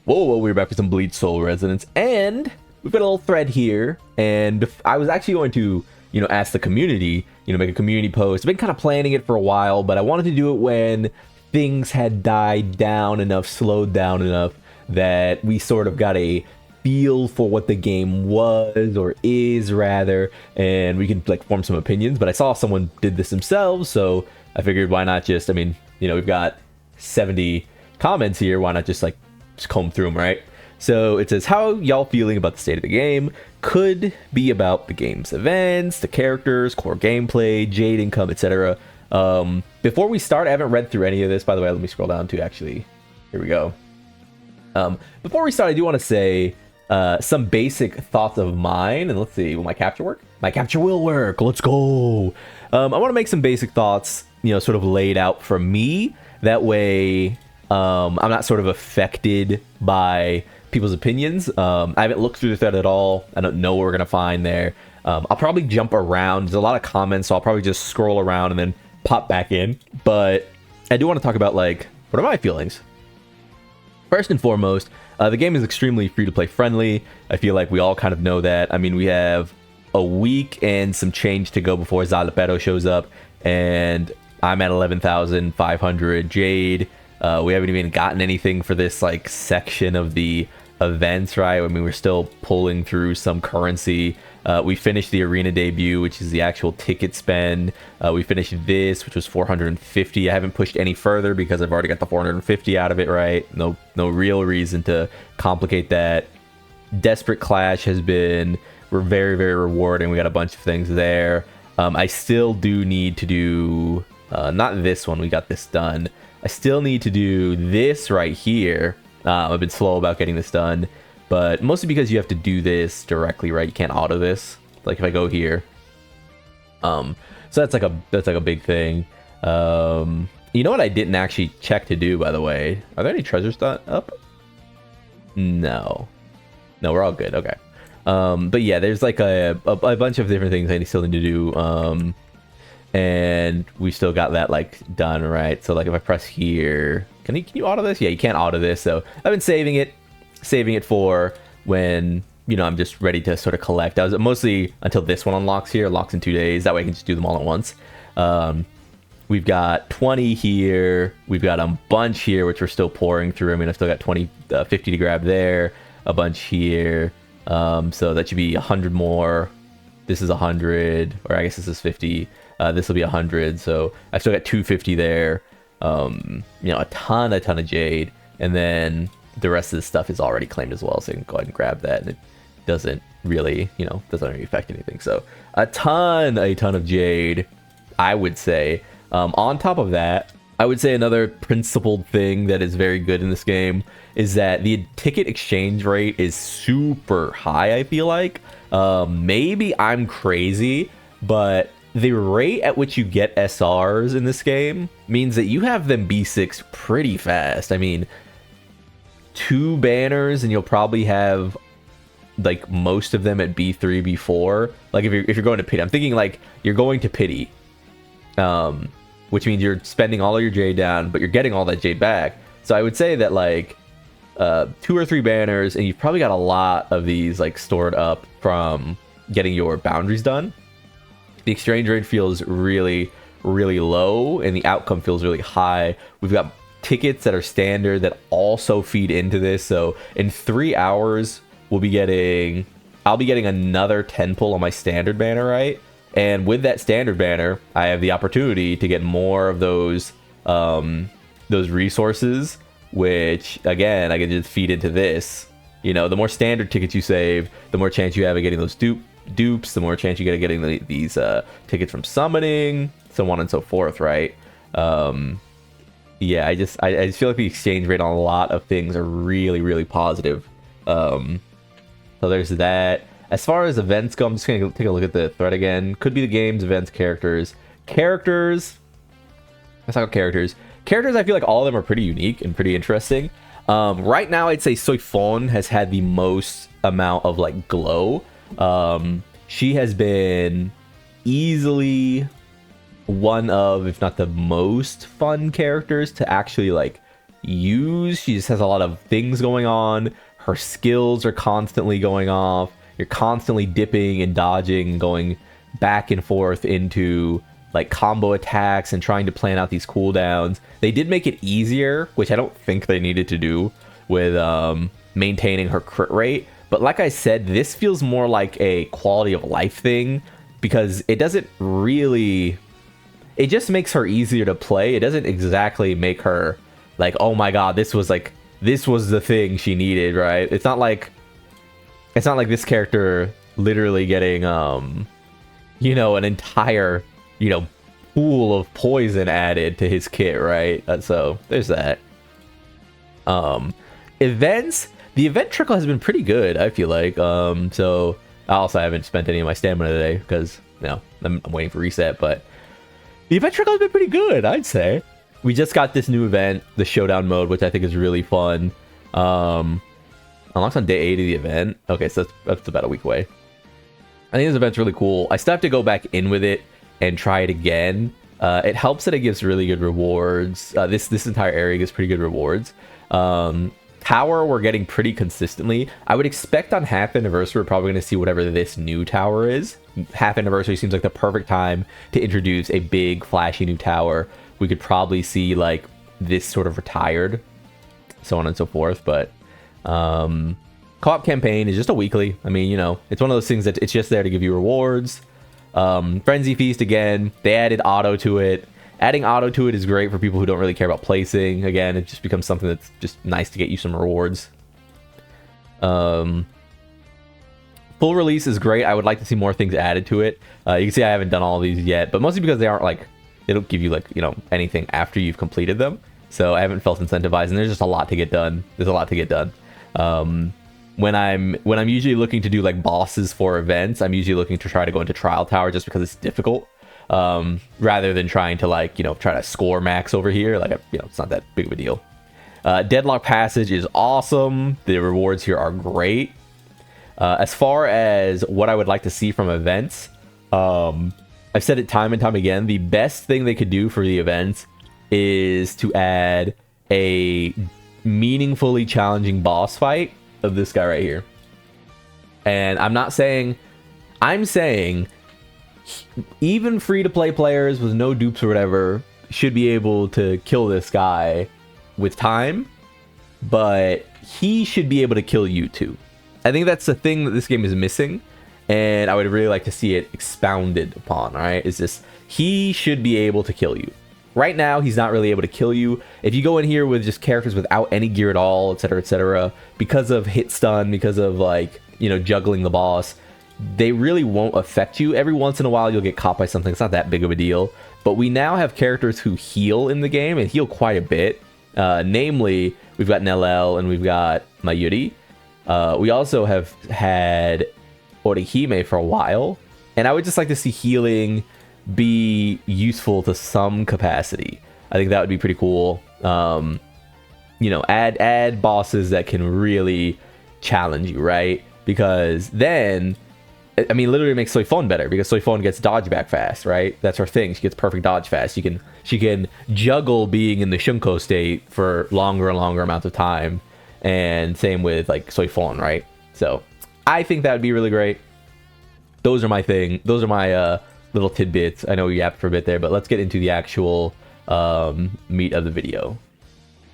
Whoa, we're back with some Bleach Soul Resonance, and we've got a little thread here, and I was actually going to, ask the community, make a community post. I've been kind of planning it for a while, but I wanted to do it when things had died down enough, slowed down enough, that we sort of got a feel for what the game was, or is rather, and we could, form some opinions. But I saw someone did this themselves, so I figured why not just, we've got 70 comments here, why not just comb through them, right? So it says, how y'all feeling about the state of the game? Could be about the game's events, the characters, core gameplay, Jade income, etc. Before we start, I haven't read through any of this, by the way. Let me scroll down to actually, here we go. Before we start, I do want to say some basic thoughts of mine, and let's see, will my capture work? My capture will work, let's go! I want to make some basic thoughts, sort of laid out from me, that way I'm not sort of affected by people's opinions. I haven't looked through the thread at all. I don't know what we're going to find there. I'll probably jump around. There's a lot of comments, so I'll probably just scroll around and then pop back in. But I do want to talk about, what are my feelings? First and foremost, the game is extremely free-to-play friendly. I feel like we all kind of know that. I mean, we have a week and some change to go before Zalapero shows up, and I'm at 11,500 Jade. We haven't even gotten anything for this section of the events, right? I mean, we're still pulling through some currency. We finished the arena debut, which is the actual ticket spend. We finished this, which was 450. I haven't pushed any further because I've already got the 450 out of it, right? No real reason to complicate that. Desperate Clash has been very, very rewarding. We got a bunch of things there. I still do need to do not this one. We got this done. I still need to do this right here. I've been slow about getting this done, but mostly because you have to do this directly, right? You can't auto this. Like if I go here, so that's like a big thing. You know what I didn't actually check to do, by the way? Are there any treasures up? No, we're all good. Okay. But yeah, there's a bunch of different things I still need to do. And we still got that done, right? So if I press here, can you auto this? Yeah, you can't auto this. So I've been saving it for when I'm just ready to sort of collect. I was mostly until this one unlocks here, locks in 2 days. That way I can just do them all at once. We've got 20 here. We've got a bunch here, which we're still pouring through. I mean, I've still got 50 to grab there. A bunch here. So that should be 100 more. This is 100, or I guess this is 50. This will be 100, so I've still got 250 there. A ton of Jade, and then the rest of the stuff is already claimed as well, so you can go ahead and grab that, and it doesn't really, doesn't really affect anything. So a ton of Jade, I would say. On top of that, I would say another principled thing that is very good in this game is that the ticket exchange rate is super high, I feel like. Maybe I'm crazy, but the rate at which you get SRs in this game means that you have them B6 pretty fast. I mean, 2 banners and you'll probably have most of them at B3, B4. If you're going to pity, I'm thinking you're going to pity, which means you're spending all of your Jade down, but you're getting all that Jade back. So I would say that 2 or 3 banners, and you've probably got a lot of these stored up from getting your boundaries done. The exchange rate feels really, really low, and the outcome feels really high. We've got tickets that are standard that also feed into this. So in 3 hours, I'll be getting another 10 pull on my standard banner, right? And with that standard banner, I have the opportunity to get more of those resources, which again, I can just feed into this. The more standard tickets you save, the more chance you have of getting those dupes, the more chance you get of getting these tickets from summoning, so on and so forth, right? Yeah, I just feel like the exchange rate on a lot of things are really, really positive. So there's that. As far as events go, I'm just gonna take a look at the thread again. Could be the games, events, characters. Let's talk about characters. I feel like all of them are pretty unique and pretty interesting. Right now, I'd say Soifon has had the most amount of glow. She has been easily one of, if not the most fun characters to actually use. She just has a lot of things going on. Her skills are constantly going off. You're constantly dipping and dodging, going back and forth into like combo attacks and trying to plan out these cooldowns. They did make it easier, which I don't think they needed to do with maintaining her crit rate. But like I said, this feels more like a quality of life thing because it doesn't really... It just makes her easier to play. It doesn't exactly make her like, oh my god, this was the thing she needed, right? It's not like this character literally getting you know, an entire, you know, pool of poison added to his kit, right? So there's that. Events, the event trickle has been pretty good, I feel like. So I also haven't spent any of my stamina today because, you know, I'm waiting for reset, but the event trickle has been pretty good, I'd say. We just got this new event, the showdown mode, which I think is really fun. Unlocks on day 8 of the event. Okay, so that's about a week away. I think this event's really cool. I still have to go back in with it and try it again. It helps that it gives really good rewards. This entire area gives pretty good rewards. Tower, we're getting pretty consistently. I would expect on half anniversary, we're probably going to see whatever this new tower is. Half anniversary seems like the perfect time to introduce a big, flashy new tower. We could probably see like this sort of retired, so on and so forth. But co-op campaign is just a weekly. I mean, you know, it's one of those things that it's just there to give you rewards. Frenzy Feast, again, they added auto to it. Adding auto to it is great for people who don't really care about placing. Again, it just becomes something that's just nice to get you some rewards. Full release is great. I would like to see more things added to it. You can see I haven't done all of these yet, but mostly because they aren't like, they don't give you like, you know, anything after you've completed them. So I haven't felt incentivized, and there's just a lot to get done. There's a lot to get done. When I'm usually looking to do like bosses for events, I'm usually looking to try to go into Trial Tower just because it's difficult. Rather than trying to like, you know, try to score max over here. Like, you know, it's not that big of a deal. Deadlock Passage is awesome. The rewards here are great. As far as what I would like to see from events, I've said it time and time again, the best thing they could do for the events is to add a meaningfully challenging boss fight of this guy right here. And I'm saying even free-to-play players with no dupes or whatever should be able to kill this guy with time, but he should be able to kill you too. I think that's the thing that this game is missing, and I would really like to see it expounded upon, alright? Is this, he should be able to kill you. Right now, he's not really able to kill you. If you go in here with just characters without any gear at all, etc., because of hit stun, because of like, you know, juggling the boss, they really won't affect you. Every once in a while, you'll get caught by something. It's not that big of a deal. But we now have characters who heal in the game and heal quite a bit. Namely, we've got Nellel and we've got Mayuri. We also have had Orihime for a while. And I would just like to see healing be useful to some capacity. I think that would be pretty cool. You know, add bosses that can really challenge you, right? Because then, I mean, literally makes Soifon better, because Soifon gets dodge back fast, right? That's her thing. She gets perfect dodge fast. She can juggle being in the Shunko state for longer and longer amounts of time. And same with like Soifon, right? So I think that would be really great. Those are my thing. Those are my little tidbits. I know we yapped for a bit there, but let's get into the actual meat of the video.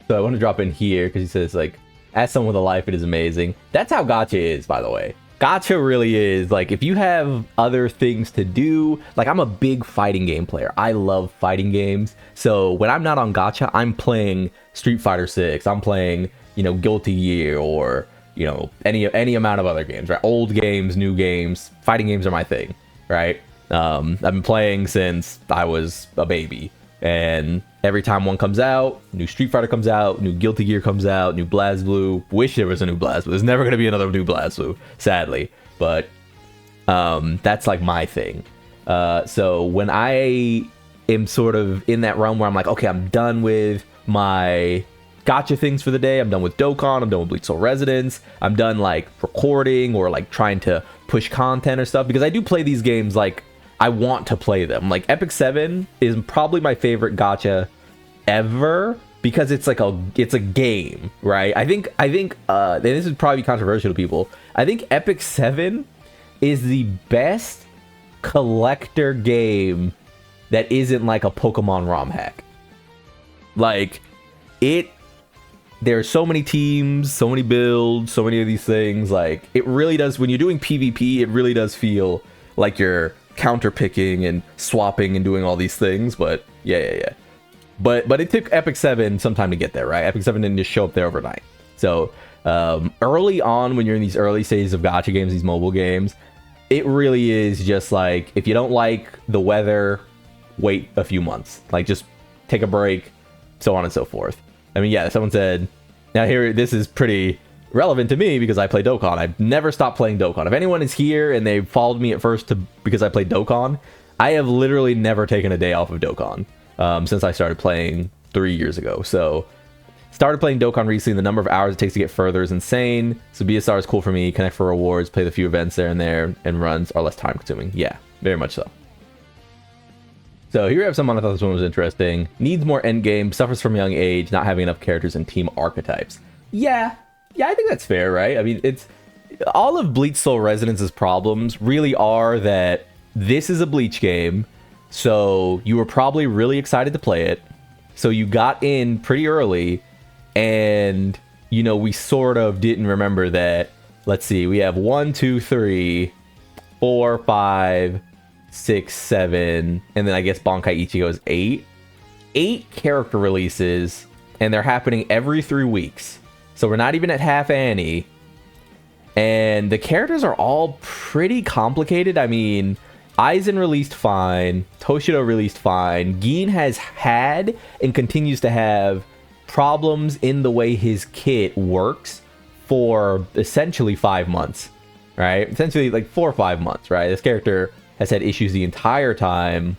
So I want to drop in here because he says like, as someone with a life, it is amazing. That's how Gacha is, by the way. Gacha really is, like, if you have other things to do, like, I'm a big fighting game player. I love fighting games. So when I'm not on Gacha, I'm playing Street Fighter 6. I'm playing, you know, Guilty Gear, or, you know, any amount of other games, right? Old games, new games. Fighting games are my thing, right? I've been playing since I was a baby. And every time one comes out, new Street Fighter comes out, new Guilty Gear comes out, new BlazBlue. Wish there was a new BlazBlue. There's never going to be another new BlazBlue, sadly. But that's like my thing. So when I am sort of in that realm where I'm like, okay, I'm done with my Gacha things for the day. I'm done with Dokkan. I'm done with Bleach Soul Resonance. I'm done like recording or like trying to push content or stuff, because I do play these games like I want to play them. Like Epic 7 is probably my favorite gacha ever, because it's a game, right? I think and this is probably controversial to people. I think Epic 7 is the best collector game that isn't like a Pokemon ROM hack. Like, there's so many teams, so many builds, so many of these things. Like, it really does, when you're doing PvP, it really does feel like you're counter picking and swapping and doing all these things. But yeah. But it took Epic 7 some time to get there, right? Epic 7 didn't just show up there overnight. So early on, when you're in these early stages of gacha games, these mobile games, it really is just like, if you don't like the weather, wait a few months. Like, just take a break, so on and so forth. I mean, yeah, someone said, now here, this is pretty relevant to me because I play Dokkan. I've never stopped playing Dokkan. If anyone is here and they followed me at first because I played Dokkan, I have literally never taken a day off of Dokkan since I started playing 3 years ago. So, started playing Dokkan recently. The number of hours it takes to get further is insane. So BSR is cool for me. Connect for rewards, play the few events there and there, and runs are less time consuming. Yeah, very much so. So here we have someone I thought this one was interesting. Needs more endgame, suffers from young age, not having enough characters and team archetypes. Yeah, I think that's fair, right? I mean, it's all of Bleach Soul Resonance's problems really are that this is a Bleach game, so you were probably really excited to play it. So you got in pretty early, and, you know, we sort of didn't remember that. Let's see, we have 1, 2, 3, 4, 5, 6, 7, and then I guess Bankai Ichigo is 8. 8 character releases, and they're happening every 3 weeks. So we're not even at half Annie. And the characters are all pretty complicated. I mean, Aizen released fine, Toshido released fine. Gin has had and continues to have problems in the way his kit works for essentially 5 months, right? Essentially like 4 or 5 months, right? This character has had issues the entire time.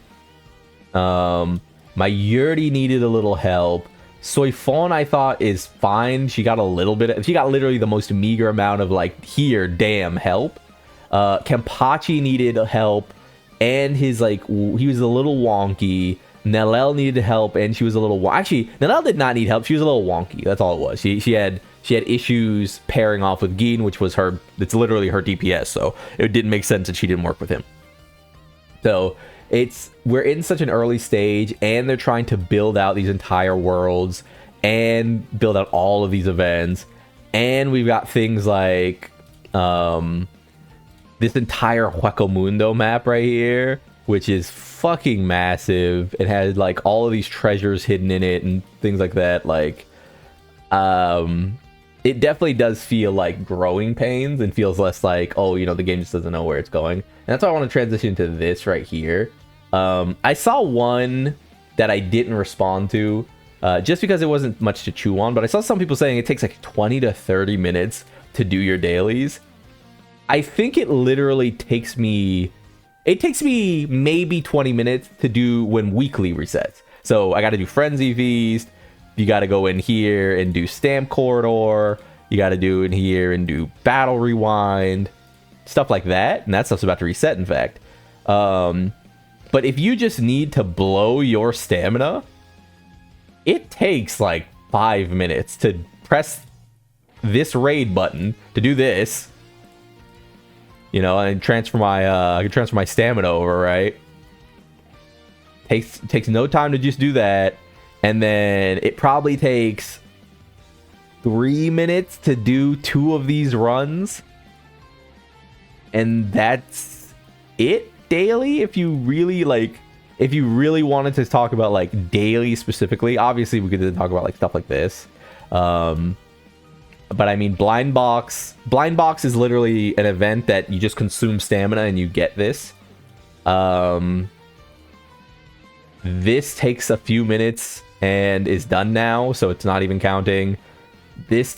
My Yuri needed a little help. Soifon, I thought, is fine. She got literally the most meager amount of like, here, damn, help. Kenpachi needed help, and his like, he was a little wonky. Nellel needed help, and she was a little actually, Nellel did not need help. She was a little wonky. That's all it was. She had issues pairing off with Gin, which was it's literally her DPS, so it didn't make sense that she didn't work with him. So we're in such an early stage, and they're trying to build out these entire worlds and build out all of these events, and we've got things like this entire Hueco Mundo map right here, which is fucking massive. It has like all of these treasures hidden in it and things like that. Like, it definitely does feel like growing pains and feels less like, oh, you know, the game just doesn't know where it's going. And that's why I want to transition to this right here. I saw one that I didn't respond to just because it wasn't much to chew on, but I saw some people saying it takes like 20 to 30 minutes to do your dailies. I think it literally takes me maybe 20 minutes to do when weekly resets. So I got to do Frenzy Feast. You got to go in here and do Stamp Corridor. You got to do in here and do Battle Rewind. Stuff like that. And that stuff's about to reset, in fact. But if you just need to blow your stamina, it takes like 5 minutes to press this raid button to do this. You know, and transfer I can transfer my stamina over, right? Takes no time to just do that. And then it probably takes 3 minutes to do 2 of these runs. And that's it daily. If you really wanted to talk about like daily specifically, obviously we could then talk about like stuff like this. But I mean, Blind Box is literally an event that you just consume stamina and you get this. This takes a few minutes and is done now, so it's not even counting. This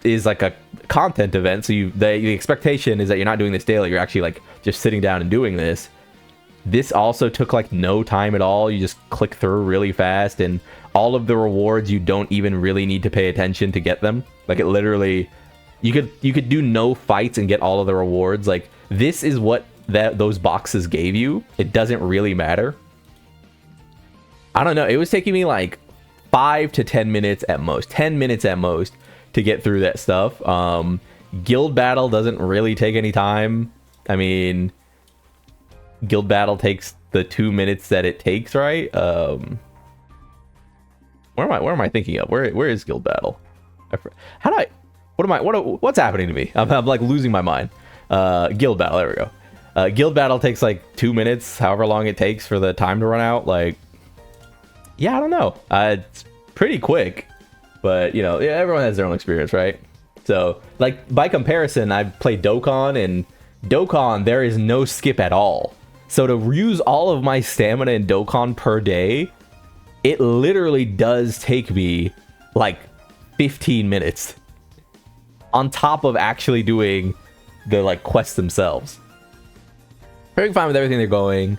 is like a content event, so the expectation is that you're not doing this daily. You're actually like just sitting down and doing this. This also took like no time at all. You just click through really fast, and all of the rewards you don't even really need to pay attention to get them. Like, it literally, you could do no fights and get all of the rewards. Like, this is what those boxes gave you. It doesn't really matter. I don't know. It was taking me like 5 to 10 minutes at most. 10 minutes at most to get through that stuff. Guild battle doesn't really take any time. I mean, guild battle takes the 2 minutes that it takes, right? Where am I thinking of? Where is guild battle? What's happening to me? I'm like losing my mind. Guild battle, there we go. Guild battle takes like 2 minutes, however long it takes for the time to run out. Like, yeah, I don't know. It's pretty quick, but you know, yeah, everyone has their own experience, right? So, like, by comparison, I've played Dokkan, and Dokkan, there is no skip at all. So to use all of my stamina in Dokkan per day, it literally does take me like 15 minutes on top of actually doing the like quests themselves. Very fine with everything they're going,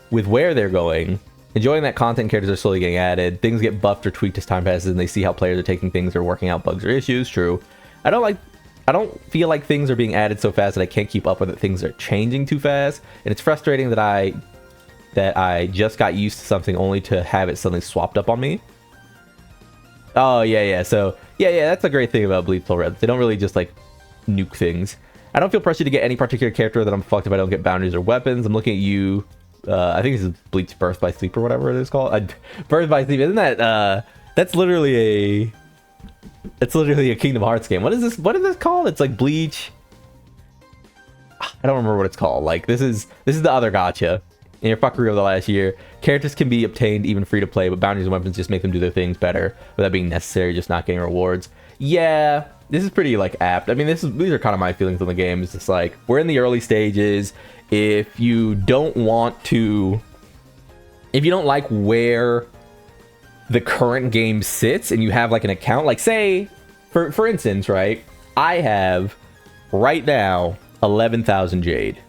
with where they're going, enjoying that content. Characters are slowly getting added, things get buffed or tweaked as time passes, and they see how players are taking things or working out bugs or issues. True. I don't feel like things are being added so fast that I can't keep up with it. Things are changing too fast, and it's frustrating that I just got used to something only to have it suddenly swapped up on me. Oh yeah. So yeah, that's a great thing about Bleach Soul Resonance. They don't really just like nuke things. I don't feel pressured to get any particular character that I'm fucked if I don't get boundaries or weapons. I'm looking at you. I think this is Bleach Birth by Sleep or whatever it is called. Birth by Sleep. Isn't that that's literally a Kingdom Hearts game. What is this called? It's like Bleach. I don't remember what it's called. Like this is the other gacha in your fuckery of the last year. Characters can be obtained even free to play, but boundaries and weapons just make them do their things better without being necessary, just not getting rewards. Yeah, this is pretty like apt. I mean, these are kind of my feelings on the game. It's just like we're in the early stages. If you don't like where the current game sits and you have like an account, like say for instance, right, I have right now 11,000 jade.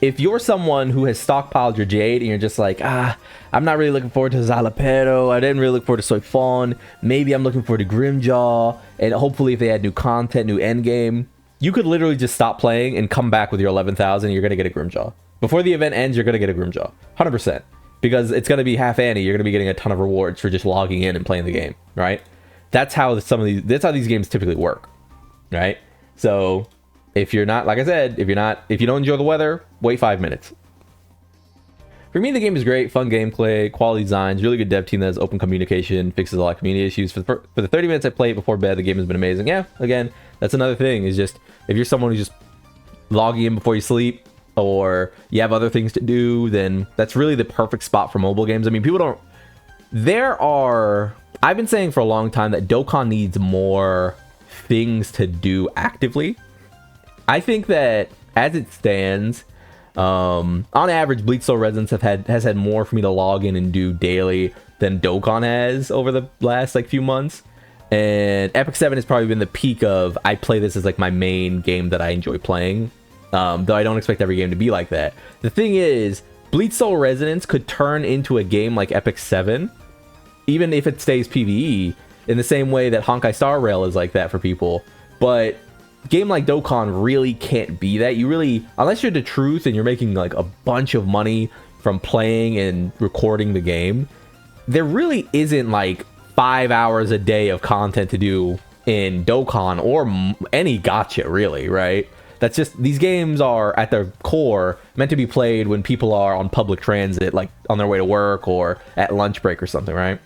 If you're someone who has stockpiled your jade and you're just like, I'm not really looking forward to Zalapero, I didn't really look forward to Soy Fawn, maybe I'm looking forward to Grimjaw, and hopefully if they add new content, new endgame, you could literally just stop playing and come back with your 11,000 and you're gonna get a Grimjaw. Before the event ends, you're gonna get a Grimjaw, 100%. Because it's going to be half Annie. You're going to be getting a ton of rewards for just logging in and playing the game, right? That's how these games typically work, right? So if you're not, like I said, if you don't enjoy the weather, wait 5 minutes. For me, the game is great, fun gameplay, quality designs, really good dev team that has open communication, fixes a lot of community issues. For the 30 minutes I played before bed, the game has been amazing. Yeah, again, that's another thing, is just, if you're someone who's just logging in before you sleep, or you have other things to do, then that's really the perfect spot for mobile games. I mean, I've been saying for a long time that Dokkan needs more things to do actively. I think that as it stands, on average, Bleach Soul Resonance has had more for me to log in and do daily than Dokkan has over the last like few months. And Epic 7 has probably been the peak of, I play this as like my main game that I enjoy playing. Though I don't expect every game to be like that. The thing is, Bleach Soul Resonance could turn into a game like Epic 7, even if it stays PvE, in the same way that Honkai Star Rail is like that for people. But a game like Dokkan really can't be that. You really, unless you're the truth and you're making like a bunch of money from playing and recording the game, there really isn't like 5 hours a day of content to do in Dokkan or any gacha, really, right? That's just, these games are at their core meant to be played when people are on public transit, like on their way to work or at lunch break or something, right?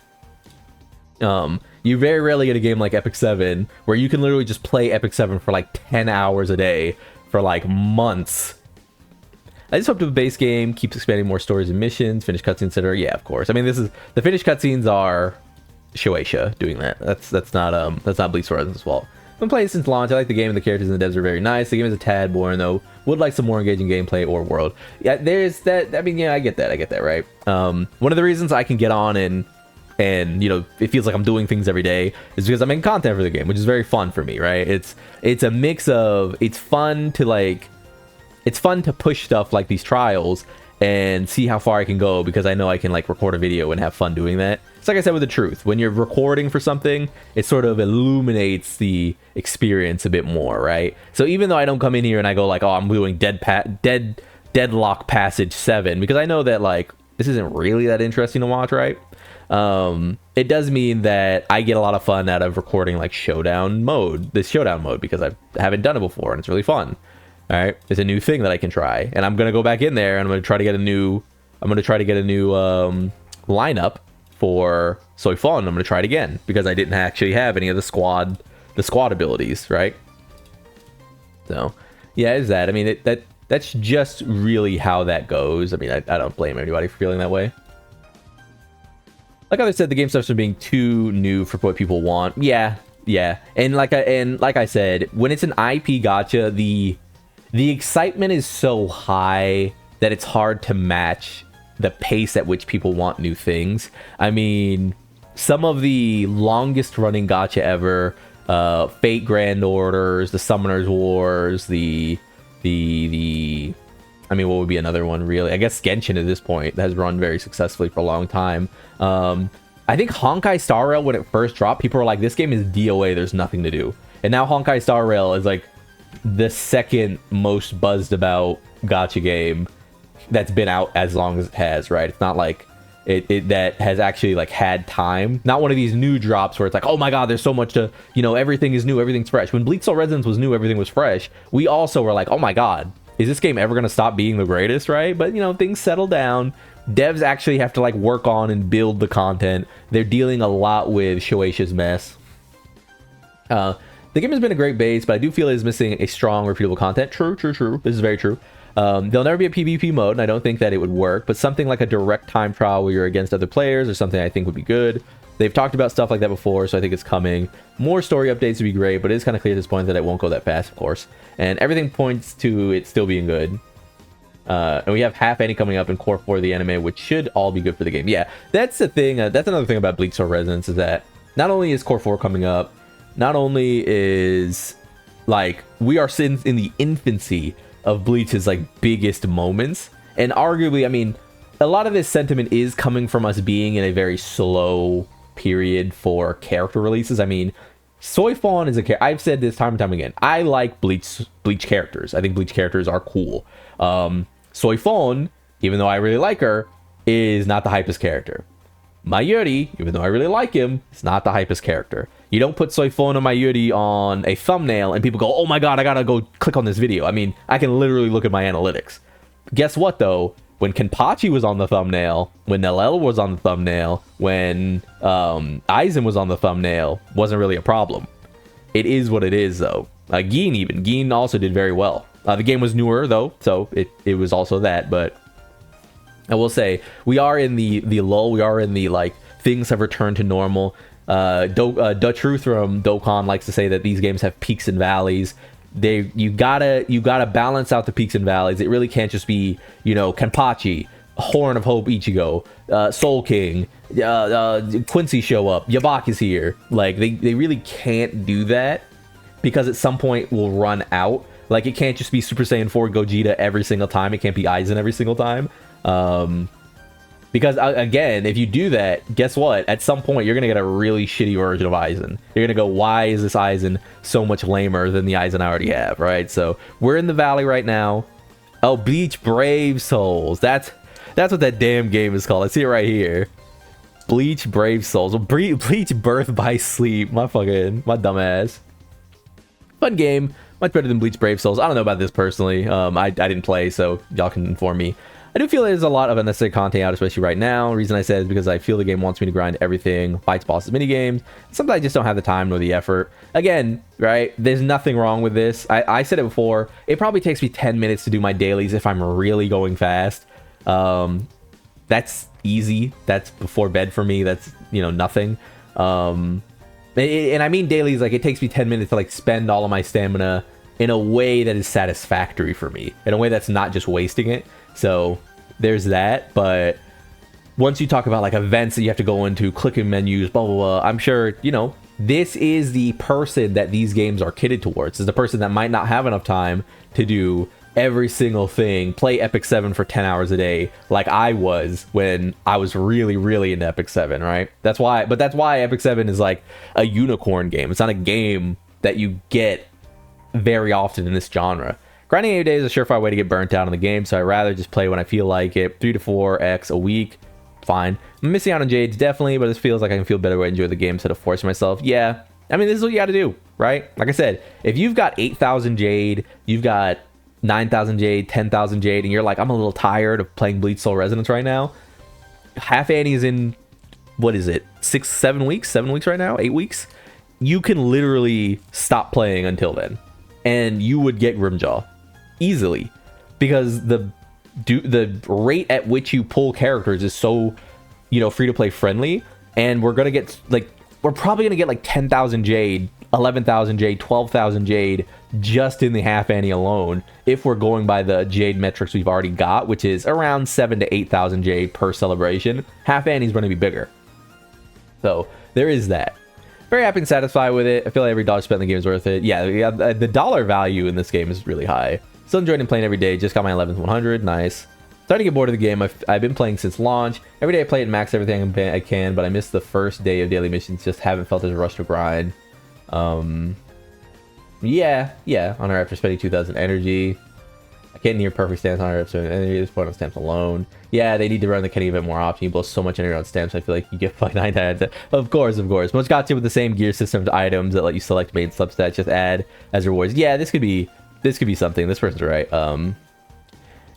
You very rarely get a game like Epic 7 where you can literally just play Epic 7 for like 10 hours a day for like months. I just hope the base game keeps expanding more stories and missions, finished cutscenes, etc. Yeah, of course. I mean, the finished cutscenes are Shueisha doing that. That's not Bleach Soul Resonance's fault. I've been playing since launch. I like the game, and the characters and the devs are very nice. The game is a tad boring though. Would like some more engaging gameplay or world. Yeah, there's that. I mean, yeah, I get that, right? One of the reasons I can get on and you know, it feels like I'm doing things every day is because I'm making content for the game, which is very fun for me, right? It's a mix of, it's fun to push stuff like these trials and see how far I can go, because I know I can like record a video and have fun doing that. It's like I said with the truth, when you're recording for something, it sort of illuminates the experience a bit more, right? So even though I don't come in here and I go like, oh, I'm doing Deadlock Passage 7, because I know that like this isn't really that interesting to watch, right? it does mean that I get a lot of fun out of recording like showdown mode, because I haven't done it before and it's really fun. All right, it's a new thing that I can try, and I'm gonna go back in there and I'm gonna try to get a new lineup for Soy Fon. I'm gonna try it again because I didn't actually have any of the squad abilities, right? So yeah, is that? I mean, that's just really how that goes. I mean, I don't blame anybody for feeling that way. Like I said, the game starts from being too new for what people want. Yeah. And like I said, when it's an IP gacha, the excitement is so high that it's hard to match the pace at which people want new things. I mean, some of the longest running gacha ever, Fate Grand Orders, the Summoner's Wars, I mean, what would be another one, really? I guess Genshin at this point has run very successfully for a long time. I think Honkai Star Rail, when it first dropped, people were like, this game is DOA, there's nothing to do. And now Honkai Star Rail is like the second most buzzed about gacha game that's been out as long as it has, right? It's not like it that has actually like had time. Not one of these new drops where it's like, oh my god, there's so much to, you know, everything is new, everything's fresh. When Bleach Soul Resonance was new, everything was fresh. We also were like, oh my god, is this game ever going to stop being the greatest, right? But, you know, things settle down. Devs actually have to, like, work on and build the content. They're dealing a lot with Shueisha's mess. The game has been a great base, but I do feel it is missing a strong, repeatable content. True. This is very true. There'll never be a PvP mode, and I don't think that it would work, but something like a direct time trial where you're against other players or something I think would be good. They've talked about stuff like that before, so I think it's coming. More story updates would be great, but it is kind of clear at this point that it won't go that fast, of course. And everything points to it still being good. And we have Half Annie coming up in Core 4 of the anime, which should all be good for the game. Yeah, that's the thing. That's another thing about Bleach Soul Resonance is that not only is Core 4 coming up, not only is, like, we are in the infancy of Bleach's, like, biggest moments. And arguably, I mean, a lot of this sentiment is coming from us being in a very slow period for character releases. I mean, Soy Fon is a character. I've said this time and time again. I like Bleach characters. I think Bleach characters are cool. Soy Fon, even though I really like her, is not the hypest character. Mayuri, even though I really like him, is not the hypest character. You don't put Soy Fon or Mayuri on a thumbnail and people go, oh my god, I gotta go click on this video. I mean, I can literally look at my analytics. Guess what, though? When Kenpachi was on the thumbnail, when Nellel was on the thumbnail, when Aizen was on the thumbnail, wasn't really a problem. It is what it is, though. Gin also did very well. The game was newer, though, so it was also that. But I will say, we are in the lull. We are in the, like, things have returned to normal. Truth from Dokkan likes to say that these games have peaks and valleys. You gotta balance out the peaks and valleys. It really can't just be, you know, Kenpachi, Horn of Hope Ichigo, Soul King, Quincy show up, Yabak is here. Like, they really can't do that because at some point will run out. Like, it can't just be Super Saiyan 4 Gogeta every single time. It can't be Aizen every single time. Because, again, if you do that, guess what? At some point, you're going to get a really shitty version of Aizen. You're going to go, why is this Aizen so much lamer than the Aizen I already have, right? So, we're in the valley right now. Oh, Bleach Brave Souls. That's what that damn game is called. I see it right here. Bleach Brave Souls. Well, Bleach Birth by Sleep. My dumbass. Fun game. Much better than Bleach Brave Souls. I don't know about this personally. I didn't play, so y'all can inform me. I do feel there's a lot of unnecessary content out, especially right now. The reason I said is because I feel the game wants me to grind everything, fights, bosses, minigames. Sometimes I just don't have the time nor the effort. Again, right, there's nothing wrong with this. I said it before. It probably takes me 10 minutes to do my dailies if I'm really going fast. That's easy. That's before bed for me. That's, you know, nothing. And I mean dailies, like, it takes me 10 minutes to, like, spend all of my stamina in a way that is satisfactory for me. In a way that's not just wasting it. So there's that. But once you talk about, like, events that you have to go into, clicking menus, blah, blah, blah, I'm sure, you know, this is the person that these games are kitted towards. Is the person that might not have enough time to do every single thing, play Epic 7 for 10 hours a day, like I was when I was really, really into Epic 7, right? That's why Epic 7 is like a unicorn game. It's not a game that you get very often in this genre. Grinding 8 days is a surefire way to get burnt out on the game, so I'd rather just play when I feel like it. 3 to 4x a week. fine. I'm missing out on Jades, definitely, but it feels like I can feel better when I enjoy the game instead of forcing myself. Yeah, I mean, this is what you got to do, right? Like I said, if you've got 8,000 Jade, you've got 9,000 Jade, 10,000 Jade, and you're like, I'm a little tired of playing Bleach Soul Resonance right now. Half Annie is in, what is it, 7 weeks? 7 weeks right now? 8 weeks? You can literally stop playing until then, and you would get Grimjaw easily, because the rate at which you pull characters is so, you know, free to play friendly, and we're gonna get we're probably gonna get like 10,000 Jade, 11,000 Jade, 12,000 Jade just in the Half Annie alone, if we're going by the Jade metrics we've already got, which is around 7,000 to 8,000 Jade per celebration. Half Annie's going to be bigger, so there is that. Very happy and satisfied with it. I feel like every dollar spent in the game is worth it. Yeah, the dollar value in this game is really high. Still enjoying playing every day. Just got my 11th 100. Nice. Starting to get bored of the game. I've been playing since launch. Every day I play it and max everything I can, but I missed the first day of daily missions. Just haven't felt as rush to grind. Yeah, on her after spending 2,000 energy. I can't near perfect stance on her after spending energy. This point on stamps alone. Yeah, they need to run the Kenny event more often. You blow so much energy on stamps. I feel like you get fucking 9 times. Of course. But it's got to with the same gear system to items that let you select main substats. Just add as rewards. Yeah, this could be something. This person's right.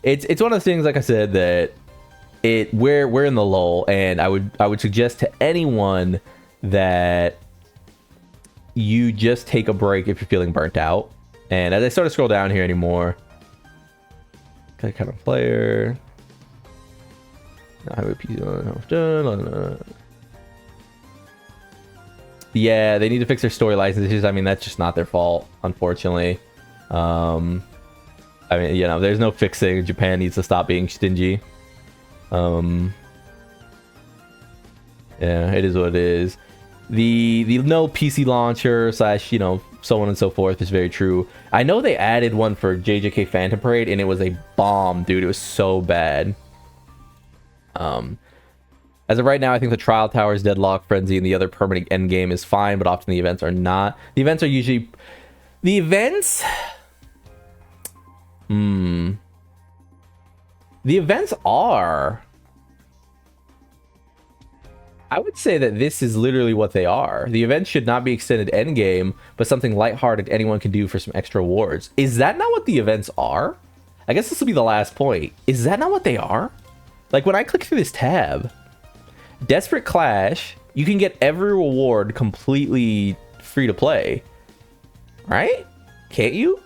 It's one of those things, like I said, that we're in the lull, and I would suggest to anyone that you just take a break if you're feeling burnt out. And as I start to scroll down here anymore, kind of player. Yeah, they need to fix their story license issues. I mean, that's just not their fault, unfortunately. I mean, you know, there's no fixing. Japan needs to stop being stingy. Yeah, it is what it is. The no PC launcher / you know, so on and so forth is very true. I know they added one for JJK Phantom Parade, and it was a bomb, dude. It was so bad. As of right now, I think the Trial Towers, Deadlock, Frenzy, and the other permanent endgame is fine, but often the events are not. The events are usually... The events are... I would say that this is literally what they are. The events should not be extended endgame, but something lighthearted anyone can do for some extra rewards. Is that not what the events are? I guess this will be the last point. Is that not what they are? Like, when I click through this tab, Desperate Clash, you can get every reward completely free to play. Right? Can't you?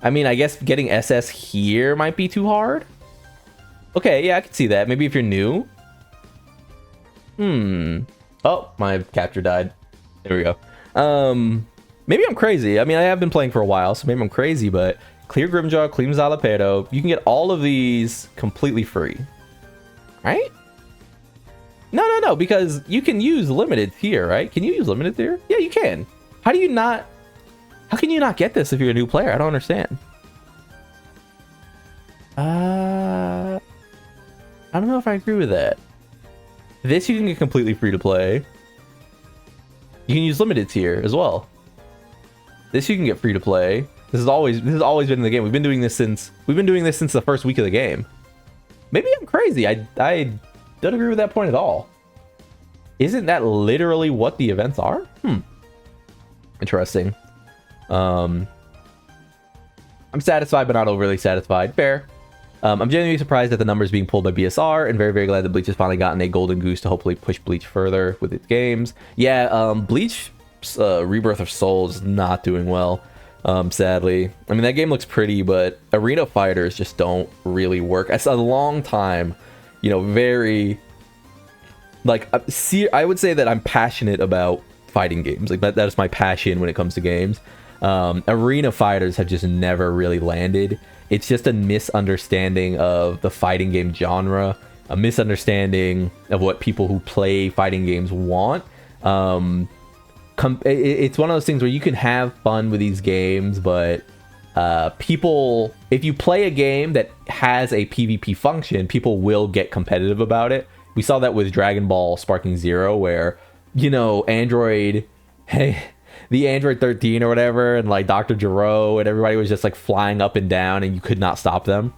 I mean, I guess getting SS here might be too hard. Okay, yeah, I can see that. Maybe if you're new. Oh, my capture died. There we go. Maybe I'm crazy. I mean, I have been playing for a while, so maybe I'm crazy, but clear Grimjaw, clean Zalapedo. You can get all of these completely free. Right? No, because you can use limited here, right? Can you use limited here? Yeah, you can. How can you not get this if you're a new player? I don't understand. I don't know if I agree with that. This you can get completely free to play. You can use limited tier as well. This you can get free to play. This has always been in the game. We've been doing this since the first week of the game. Maybe I'm crazy. I don't agree with that point at all. Isn't that literally what the events are? Interesting. I'm satisfied, but not overly satisfied. Fair. I'm genuinely surprised at the numbers being pulled by BSR, and very, very glad that Bleach has finally gotten a golden goose to hopefully push Bleach further with its games. Yeah, Bleach Rebirth of Souls is not doing well, sadly. I mean, that game looks pretty, but arena fighters just don't really work. It's a long time, you know, very... Like, I would say that I'm passionate about fighting games. Like, that is my passion when it comes to games. Arena fighters have just never really landed. It's just a misunderstanding of the fighting game genre, a misunderstanding of what people who play fighting games want. It's one of those things where you can have fun with these games, but people, if you play a game that has a PvP function, people will get competitive about it. We saw that with Dragon Ball Sparking Zero, where, you know, the Android 13 or whatever, and like Dr. Gero, and everybody was just like flying up and down, and you could not stop them.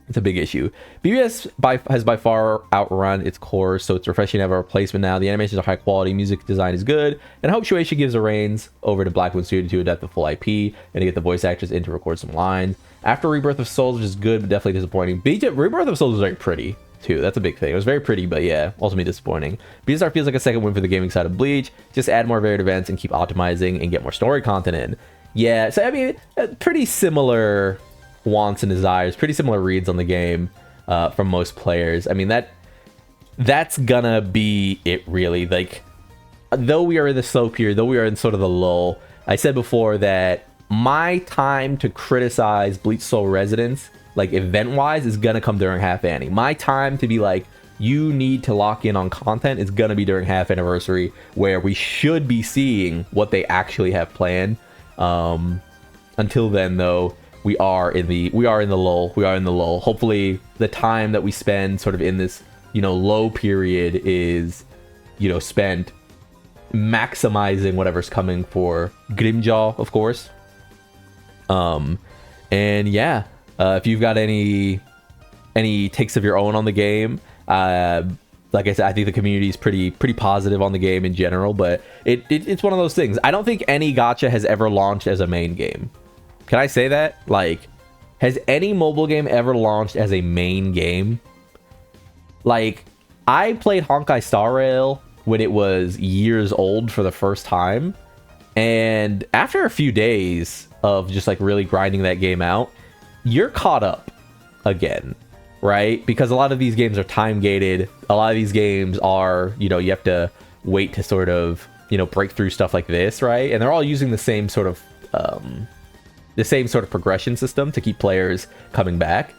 It's a big issue. BBS has by far outrun its core, so it's refreshing to have a replacement now. The animations are high quality, music design is good, and I hope Shueisha gives the reins over to Black Moon Studio to adapt the full IP and to get the voice actors in to record some lines. After Rebirth of Souls, which is good, but definitely disappointing. Rebirth of Souls was very pretty, too. That's a big thing. It was very pretty, but yeah, ultimately disappointing. BSR feels like a second win for the gaming side of Bleach. Just add more varied events and keep optimizing and get more story content in. Yeah, so I mean, pretty similar wants and desires, pretty similar reads on the game from most players. I mean, that's gonna be it, really. Like, though we are in the slope here, though we are in sort of the lull, I said before that my time to criticize Bleach Soul Resonance, like event-wise, is gonna come during Half Annie. My time to be like, you need to lock in on content is gonna be during Half Anniversary, where we should be seeing what they actually have planned. Until then, though, we are in the lull. Hopefully the time that we spend sort of in this, low period is, spent maximizing whatever's coming for Grimjaw, of course. And yeah, if you've got any takes of your own on the game, like I said, I think the community is pretty positive on the game in general, but it's one of those things. I don't think any gacha has ever launched as a main game. Can I say that? Like, has any mobile game ever launched as a main game? Like, I played Honkai Star Rail when it was years old for the first time, and after a few days of just like really grinding that game out, you're caught up again, right? Because a lot of these games are time gated. A lot of these games are, you have to wait to sort of, break through stuff like this, right? And they're all using the same sort of progression system to keep players coming back.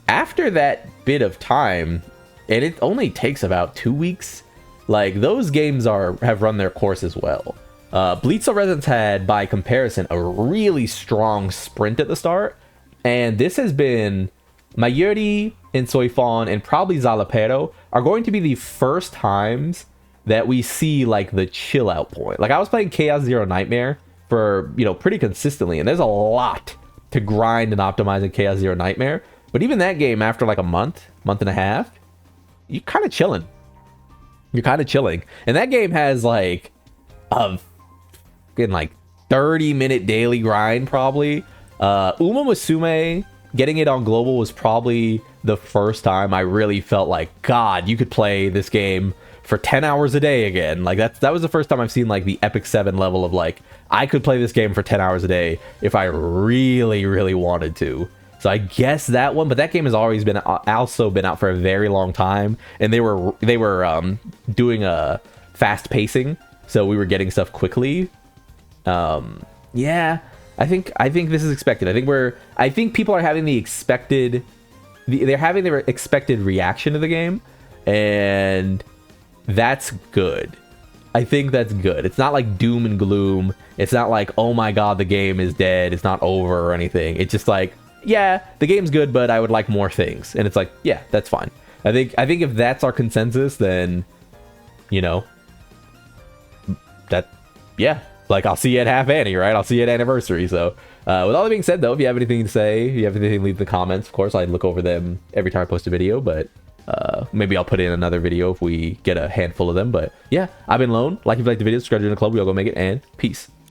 After that bit of time, and it only takes about 2 weeks, like, those games have run their course as well. Bleach Soul Resonance had, by comparison, a really strong sprint at the start, and this has been Mayuri and Soifon and probably Zalapero are going to be the first times that we see like the chill out point. Like, I was playing Chaos Zero Nightmare for, pretty consistently, and there's a lot to grind and optimize in Chaos Zero Nightmare, but even that game, after like a month and a half, you're kind of chilling. And that game has like a fucking like 30-minute daily grind probably. Uma Musume, getting it on global was probably the first time I really felt like, God, you could play this game for 10 hours a day again. Like, that was the first time I've seen like the Epic 7 level of like, I could play this game for 10 hours a day if I really, really wanted to. So I guess that one, but that game has always been also been out for a very long time, and they were doing a fast pacing, so we were getting stuff quickly. Yeah, I think this is expected. I think people are having they're having their expected reaction to the game, and that's good. I think that's good. It's not like doom and gloom. It's not like, oh my god, the game is dead, it's not over or anything. It's just like, yeah, the game's good, but I would like more things. And it's like, yeah, that's fine. I think if that's our consensus, then, yeah, like, I'll see you at Half Annie, right? I'll see you at Anniversary. So, with all that being said, though, if you have anything to say, if you have anything to leave in the comments, of course, I'd look over them every time I post a video, but maybe I'll put in another video if we get a handful of them. But yeah, I've been Lone. Like if you like the video, subscribe to the club. We all go make it, and peace.